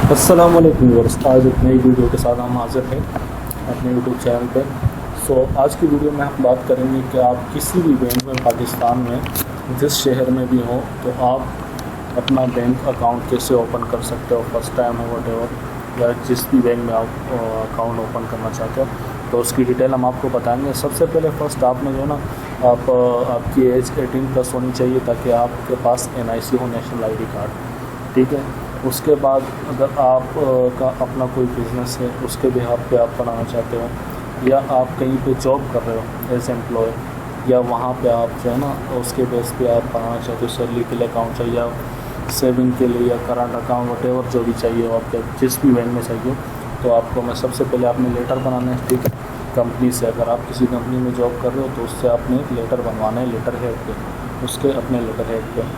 अस्सलाम वालेकुम व्यूअर्स, आज एक नई वीडियो के साथ हम हाजिर हैं अपने यूट्यूब चैनल पे। आज की वीडियो में हम बात करेंगे कि आप किसी भी बैंक में पाकिस्तान में जिस शहर में भी हो तो आप अपना बैंक अकाउंट कैसे ओपन कर सकते हो। फर्स्ट टाइम है वट या जिस भी बैंक में आप अकाउंट ओपन करना चाहते हो तो उसकी डिटेल हम आपको बताएंगे। सबसे पहले फर्स्ट आपने जो है ना आपकी एज 18+ होनी चाहिए ताकि आपके पास NIC हो, नेशनल ID कार्ड, ठीक है। उसके बाद अगर आप का अपना कोई बिज़नेस है उसके बिहाफ पे आप बनाना चाहते हो या आप कहीं पे जॉब कर रहे हो एज एम्प्लॉय या वहाँ पे आप जो है ना उसके बेस पे आप बनाना चाहते हो, सैलरी के लिए अकाउंट चाहिए या सेविंग के लिए या करंट अकाउंट वटेवर जो भी चाहिए हो आपके जिस भी बैंक में चाहिए तो आपको मैं सबसे पहले आपने लेटर बनाना है, ठीक है। कंपनी से अगर आप किसी कंपनी में जॉब कर रहे हो तो उससे आपने एक लेटर बनवाना है, लेटर हेड पे, उसके अपने लेटर हेड पे।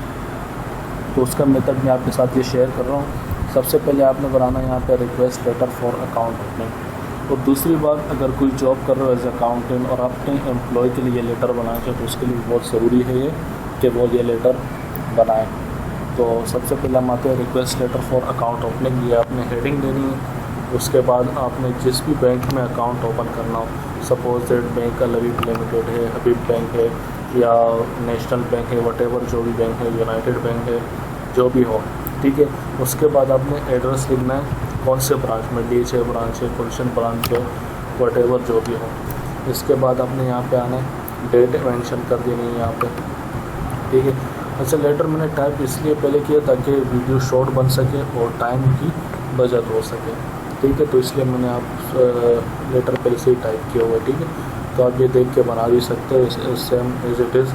तो उसका मेथड मैं आपके साथ ये शेयर कर रहा हूँ। सबसे पहले आपने बनाना है यहाँ पे request letter for account opening. और दूसरी बात, अगर कोई जॉब कर रहे हो एज अकाउंटेंट और अपने एम्प्लॉय के लिए ये लेटर बनाना चाहिए तो उसके लिए बहुत ज़रूरी है ये कि वो ये लेटर बनाएं। तो सबसे पहले हम आते हैं request letter for account opening. ये आपने हेडिंग देनी है। उसके बाद आपने जिस भी बैंक में अकाउंट ओपन करना हो, सपोज दैट बैंक लवीफ लिमिटेड है, हबीब बैंक है या नेशनल बैंक है, वटेवर जो भी बैंक है, यूनाइटेड बैंक है, जो भी हो, ठीक है। उसके बाद आपने एड्रेस लिखना है, कौन से ब्रांच में, डीएच ब्रांच है, गुलशन ब्रांच है, वटेवर जो भी हो। इसके बाद आपने यहाँ पे आना है, डेट मेंशन कर देनी है यहाँ पे, ठीक है। अच्छा, लेटर मैंने टाइप इसलिए पहले किया ताकि वीडियो शॉर्ट बन सके और टाइम की बचत हो सके, ठीक है। तो इसलिए मैंने आप लेटर पहले से ही टाइप किया हुआ है, ठीक है। तो आप ये देख के बना भी सकते हो सेम एज इट इज़,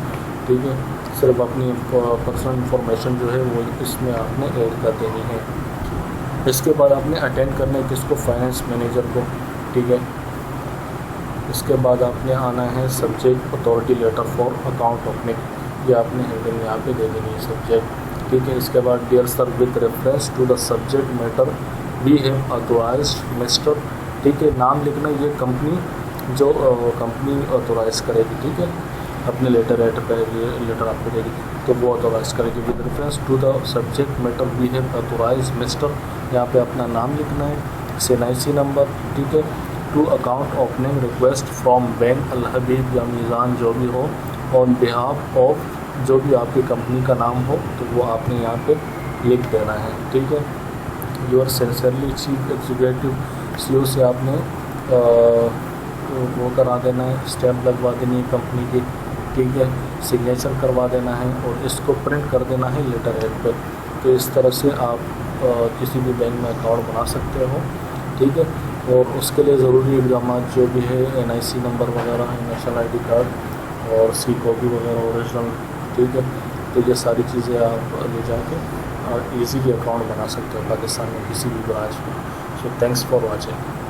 ठीक है। सिर्फ अपनी पर्सनल इंफॉर्मेशन जो है वो इसमें आपने ऐड कर देनी है। इसके बाद आपने अटेंड करना है किसको, फाइनेंस मैनेजर को, ठीक है। इसके बाद आपने आना है subject authority letter for account opening, ये आपने हेडिंग यहाँ पे दे देनी है सब्जेक्ट, ठीक है। इसके बाद dear sir with reference to the subject matter we have authorized mister, ठीक है। नाम लिखना, ये कंपनी जो कंपनी ऑथोराइज करेगी, ठीक है, अपने लेटर हेड पर ये लेटर आपको देगी तो वो ऑथोराइज करेगी। With reference to the subject matter we have authorize mister, यहाँ पे अपना नाम लिखना है, NIC नंबर, ठीक है। To account opening request from bank Al Habib या मीज़ान जो भी हो ऑन बिहाफ ऑफ जो भी आपकी कंपनी का नाम हो तो वो आपने यहाँ पे लिख देना है, ठीक है। Your sincerely chief executive CEO से आपने वो करा देना है, स्टैम्प लगवा देनी है कंपनी की, ठीक है। सिग्नेचर करवा देना है और इसको प्रिंट कर देना है लेटर हेड पे। तो इस तरह से आप किसी भी बैंक में अकाउंट बना सकते हो, ठीक है। और उसके लिए ज़रूरी इक़दामात जो भी है NIC नंबर वगैरह है, नेशनल ID कार्ड और C कॉपी वगैरह ओरिजिनल, ठीक है। तो ये सारी चीज़ें आप ले जाके ईज़िली अकाउंट बना सकते हो पाकिस्तान में किसी भी ब्रांच में। So thanks for watching.